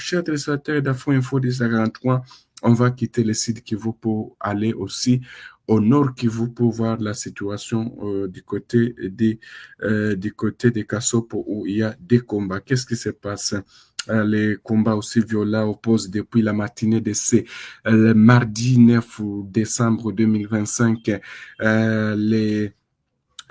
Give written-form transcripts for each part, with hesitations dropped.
Chers téléspectateurs d'Afro Info 1043, on va quitter le site Kivu pour aller aussi au nord Kivu pour voir la situation du côté des Kassopo où il y a des combats. Qu'est-ce qui se passe? Les combats aussi violents opposent depuis la matinée de ce mardi 9 décembre 2025.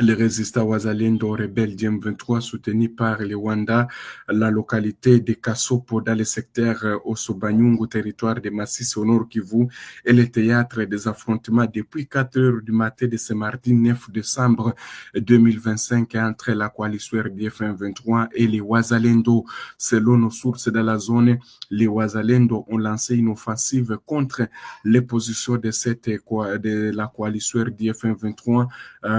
Les résistants Wazalendo rebelles du M23 soutenus par le Rwanda, la localité de Kassopo dans le secteur Osobanyungu, territoire de Masisi au nord Kivu, est le théâtre des affrontements depuis 4 heures du matin de ce mardi 9 décembre 2025 entre la coalition RDF M23 et les Wazalendo. Selon nos sources de la zone, les Wazalendo ont lancé une offensive contre les positions de la coalition RDF M23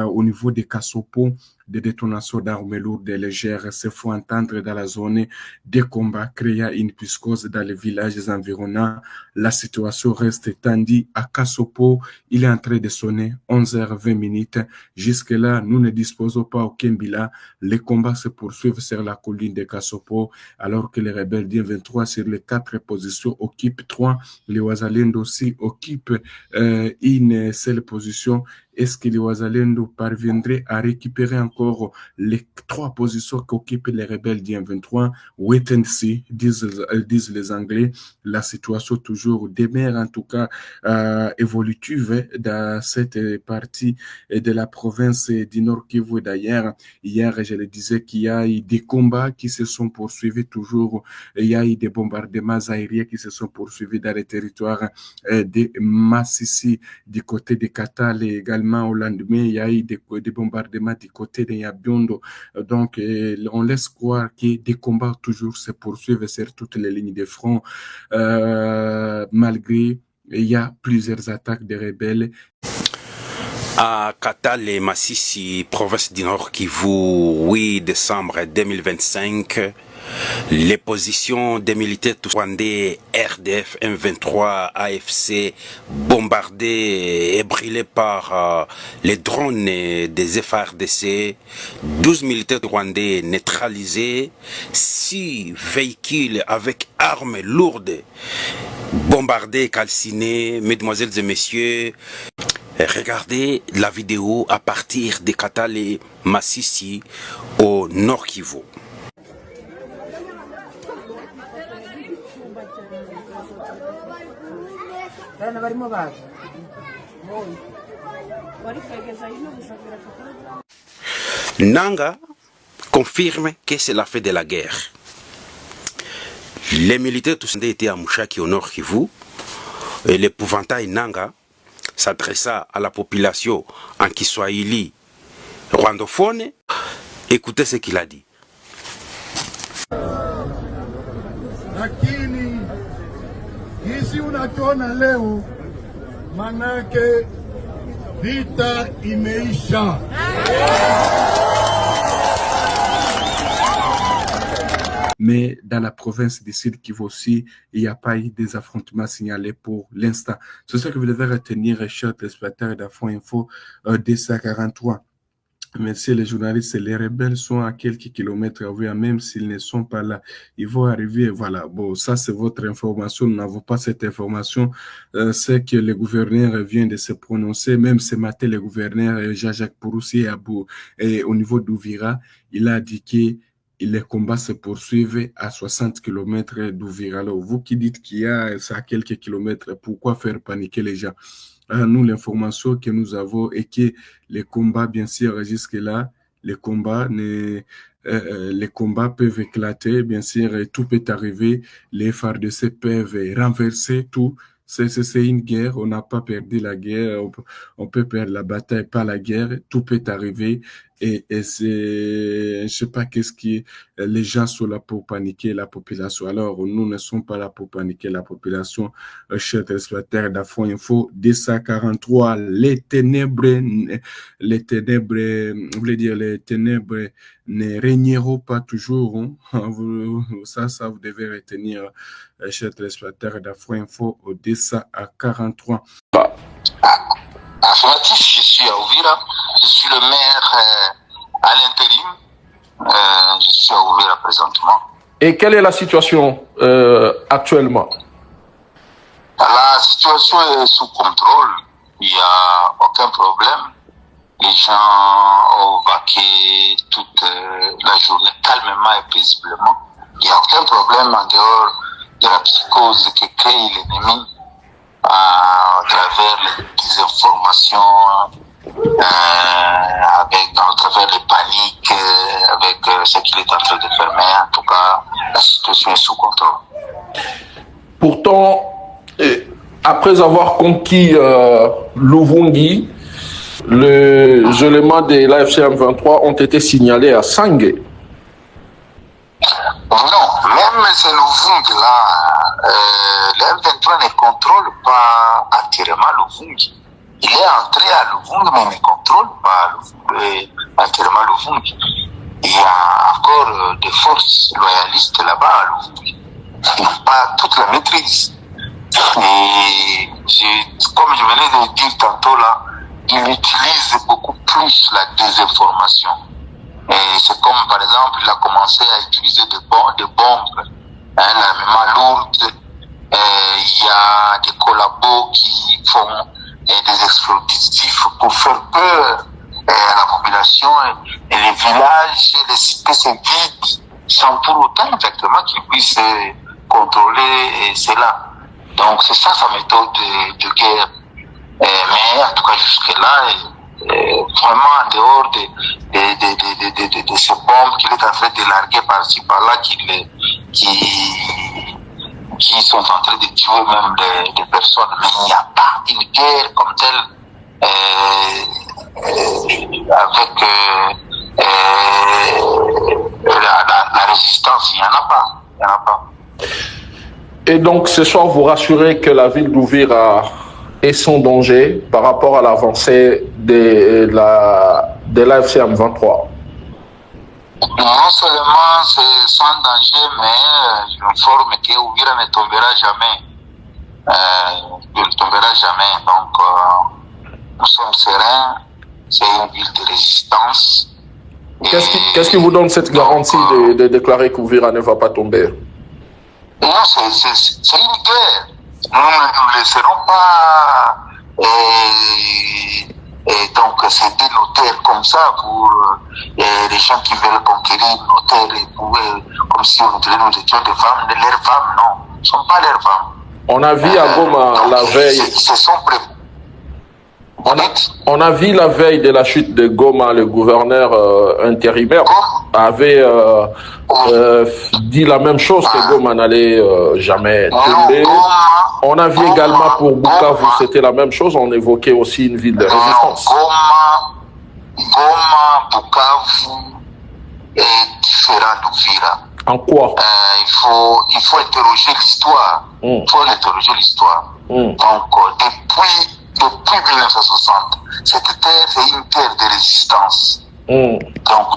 au niveau des Kassopo. Des détonations d'armes lourdes et légères se font entendre dans la zone. Des combats créant une psychose dans les villages environnants. La situation reste tendue à Kassopo. Il est en train de sonner 11h20. Jusque-là, nous ne disposons pas aucun bilan. Les combats se poursuivent sur la colline de Kassopo, alors que les rebelles du 23 sur les 4 positions occupent 3. Les Wazalendo aussi occupent une seule position. Est-ce que les Wazalendo parviendraient à récupérer encore les 3 positions qu'occupent les rebelles du M23? Wait and see, disent les Anglais. La situation toujours demeure en tout cas évolutive dans cette partie de la province du Nord Kivu. D'ailleurs, hier, je le disais qu'il y a eu des combats qui se sont poursuivis toujours. Il y a eu des bombardements aériens qui se sont poursuivis dans les territoires de Masisi, du côté de Katale et également au lendemain, il y a eu des bombardements du côté de Yabiondo. Donc, on laisse croire que des combats toujours se poursuivent sur toutes les lignes de front, malgré il y a plusieurs attaques de rebelles. À Katale et Masisi, province du Nord Kivu, 8 décembre 2025, les positions des militaires rwandais RDF M23 AFC bombardées et brûlées par les drones des FARDC, 12 militaires rwandais neutralisés, 6 véhicules avec armes lourdes bombardés et calcinés. Mesdemoiselles et messieurs, regardez la vidéo à partir de Katale et Masisi au Nord Kivu. Nanga confirme que c'est la fin de la guerre. Les militaires tous étaient à Mushaki au Nord Kivu et l'épouvantail Nanga s'adressa à la population en Kiswahili rwandophone. Écoutez ce qu'il a dit. Lakini hizi unakiona leo, manake vita imeisha. Mais dans la province du Sud Kivu aussi, il n'y a pas eu des affrontements signalés pour l'instant. C'est ça que vous devez retenir, chers téléspectateurs d'Afro Info 243. Messieurs les journalistes, les rebelles sont à quelques kilomètres à vous, même s'ils ne sont pas là. Ils vont arriver, voilà. Bon, ça c'est votre information. Nous n'avons pas cette information. C'est que le gouverneur vient de se prononcer. Même ce matin, le gouverneur Jean-Jacques Pouroussi et au niveau d'Ouvira, il a dit que les combats se poursuivent à 60 km d'Ouvira. Alors, vous qui dites qu'il y a ça à quelques kilomètres, pourquoi faire paniquer les gens? Nous, l'information que nous avons est que les combats, bien sûr, jusque-là, les combats peuvent éclater, bien sûr, et tout peut arriver. Les FARDC peuvent renverser tout. C'est une guerre, on n'a pas perdu la guerre, on peut perdre la bataille, pas la guerre, tout peut arriver. Et c'est, je sais pas qu'est-ce qui, les gens sont là pour paniquer la population. Alors, nous ne sommes pas là pour paniquer la population. Chers téléspectateurs d'Afro Info, 243, les ténèbres, vous voulez dire, les ténèbres ne régneront pas toujours. Hein. Ça, vous devez retenir, chers téléspectateurs d'Afro Info, au 243. Affirmatif, je suis à Ouvira, je suis le maire à l'intérim, je suis à Ouvira présentement. Et quelle est la situation actuellement? La situation est sous contrôle. Il n'y a aucun problème. Les gens ont vaqué toute la journée calmement et paisiblement. Il n'y a aucun problème en dehors de la psychose que crée l'ennemi à travers les désinformations, à travers les paniques, avec ce qu'il est en train de faire. Mais en tout cas, la situation est sous contrôle. Pourtant, après avoir conquis Luvungi, les éléments de l'AFC M23 ont été signalés à Sangue. Non, même ces Luvungi là, le M23 ne contrôle pas entièrement Luvungi. Il est entré à Luvungi, mais ne contrôle pas entièrement Luvungi. Il y a encore des forces loyalistes là-bas à Luvungi. Ils n'ont pas toute la maîtrise. Et comme je venais de dire tantôt là, il utilise beaucoup plus la désinformation. Et c'est comme par exemple, il a commencé à utiliser des bombes, l'armement lourde. Il y a des collabos qui font des explosifs pour faire peur à la population. Et les villages et les cités se vident sans pour autant exactement qu'ils puissent contrôler cela. Donc c'est ça sa méthode de guerre. Mais en tout cas jusque-là, vraiment en dehors de ces bombes qu'il est en train de larguer par-ci par-là, qui sont en train de tuer même des personnes. Mais il n'y a pas une guerre comme telle avec la résistance. Il n'y en a pas. Il n'y en a pas. Et donc ce soir, vous rassurez que la ville d'Uvira est sans danger par rapport à l'avancée de l'AFC M23? Non seulement c'est sans danger, mais je m'informe que Uvira ne tombera jamais. Il ne tombera jamais. Donc nous sommes sereins. C'est une ville de résistance. Qu'est-ce qui vous donne cette garantie de déclarer qu'Uvira ne va pas tomber? Non, c'est une guerre. Nous ne laisserons pas donc céder nos terres comme ça pour les gens qui veulent conquérir nos terres et pour, comme si nous étions des femmes, leurs femmes, non. Ce ne sont pas leurs femmes. On a vu à Goma la veille. Ils se sont préparés. On a vu la veille de la chute de Goma, le gouverneur intérimaire avait dit la même chose, que Goma n'allait jamais tomber. On a vu également pour Bukavu, c'était la même chose, on évoquait aussi une ville de résistance. Goma, Bukavu est différent d'Uvira. En quoi? Il faut interroger l'histoire. Il faut interroger l'histoire. Donc, depuis 1960, cette terre est une terre de résistance. Donc,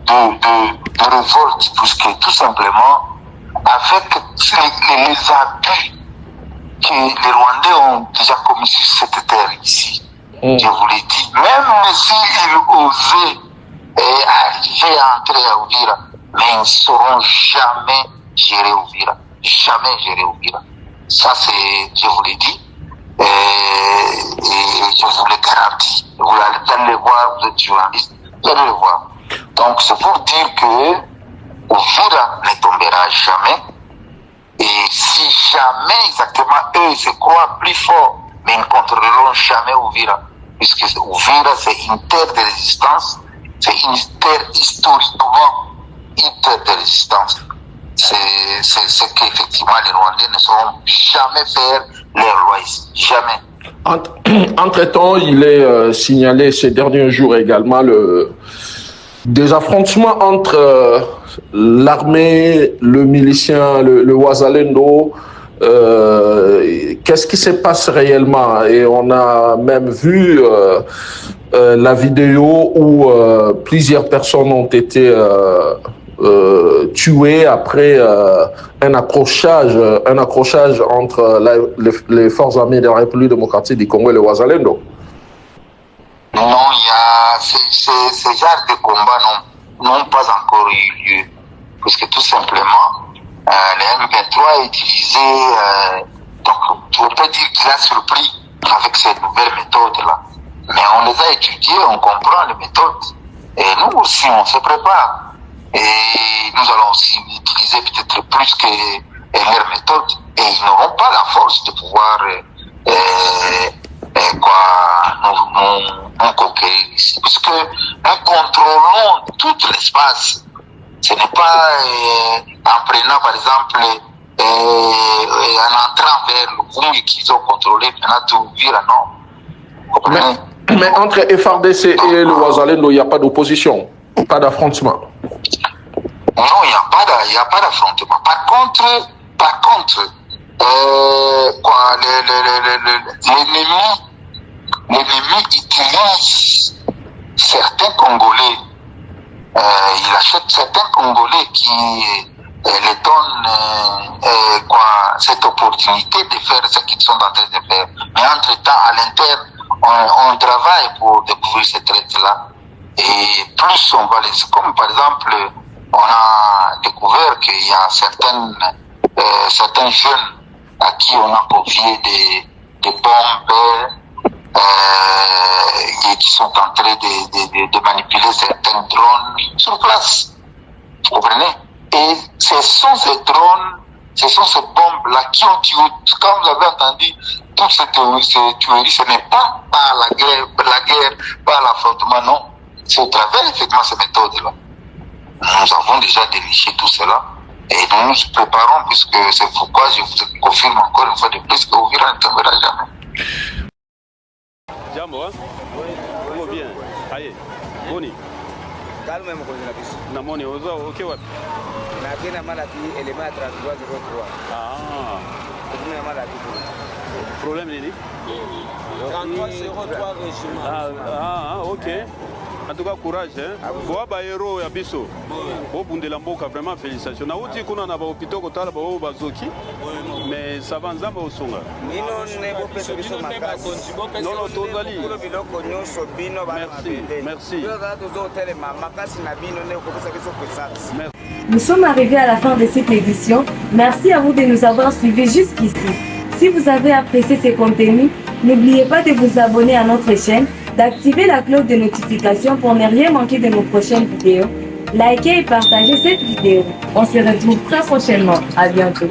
de révolte, puisque tout simplement, avec les abus que les Rwandais ont déjà commis sur cette terre ici, je vous l'ai dit, même s'ils osaient arriver à entrer à Uvira, mais ils ne sauront jamais gérer Uvira. Jamais gérer Uvira. Ça, je vous l'ai dit. Et je vous le garantis. Vous allez le voir, vous êtes journaliste, vous allez le voir. Donc c'est pour dire que Uvira ne tombera jamais. Et si jamais exactement eux se croient plus forts, mais ils ne contrôleront jamais Uvira. Puisque Uvira c'est une terre de résistance, c'est une terre historiquement une terre de résistance. C'est ce qu'effectivement les Rwandais ne sauront jamais faire leur loi ici. Jamais. Entre-temps, il est signalé ces derniers jours également des affrontements entre l'armée, le milicien, le Wazalendo. Qu'est-ce qui se passe réellement? Et on a même vu la vidéo où plusieurs personnes ont été tués après un accrochage entre les forces armées de la République démocratique du Congo et le Wazalendo. Non, il y a ce genre de combat n'ont pas encore eu lieu. puisque tout simplement, le M23 est utilisé, donc on peut dire qu'il a surpris avec ces nouvelles méthodes-là. Mais on les a étudiées, on comprend les méthodes. Et nous aussi, on se prépare. Et nous allons aussi utiliser peut-être plus que leurs méthodes. Et ils n'auront pas la force de pouvoir nous conquérir ici. Puisque nous contrôlons tout l'espace. Ce n'est pas en prenant, par exemple, en entrant vers le Vungi qu'ils ont contrôlé, maintenant tout vire, non. Mais entre FRDC et le Ouazalendo, il n'y a pas d'opposition, pas d'affrontement. Non, il n'y a pas d'affrontement. Par contre, l'ennemi utilise certains Congolais. Il achète certains Congolais qui les donnent cette opportunité de faire ce qu'ils sont en train de faire. Mais entre-temps, à l'interne, on travaille pour découvrir ces traites-là. Et plus on va les... Comme par exemple, on a découvert qu'il y a certains jeunes à qui on a confié des bombes et qui sont en train de manipuler certains drones sur place. Vous comprenez? Et ce sont ces drones, ce sont ces bombes-là qui ont tué. Comme vous avez entendu, toutes ces tueries, ce n'est pas par la guerre, par l'affrontement, non. C'est au travers, effectivement, ces méthodes-là. Nous avons déjà déniché tout cela et nous nous préparons, puisque c'est pourquoi je vous confirme encore une fois de plus que Uvira ne tombera jamais. Jambo, hein? Oui. Bien. Aïe. Boni. Calme mkozi na biso. Namoni ozo okay wapi? Na kena mala ki element 3303. Ah. Kuna mala ki. Problème nini? 3303 régiment. Ah, OK. En tout cas, courage, hein. Boaba héros ya biso. Bo bundela mboka, vraiment félicitations. Na uti kuna na ba hôpital ko tala ba o bazoki. Mais ça va nzamba osonga. Mino ne bo pesa biso makasi. Non, tozali. Ko biloko nyonso bino ba. Merci. Nous sommes arrivés à la fin de cette édition. Merci à vous de nous avoir suivis jusqu'ici. Si vous avez apprécié ces contenus, n'oubliez pas de vous abonner à notre chaîne, d'activer la cloche de notification pour ne rien manquer de nos prochaines vidéos. Likez et partagez cette vidéo. On se retrouve très prochainement. À bientôt.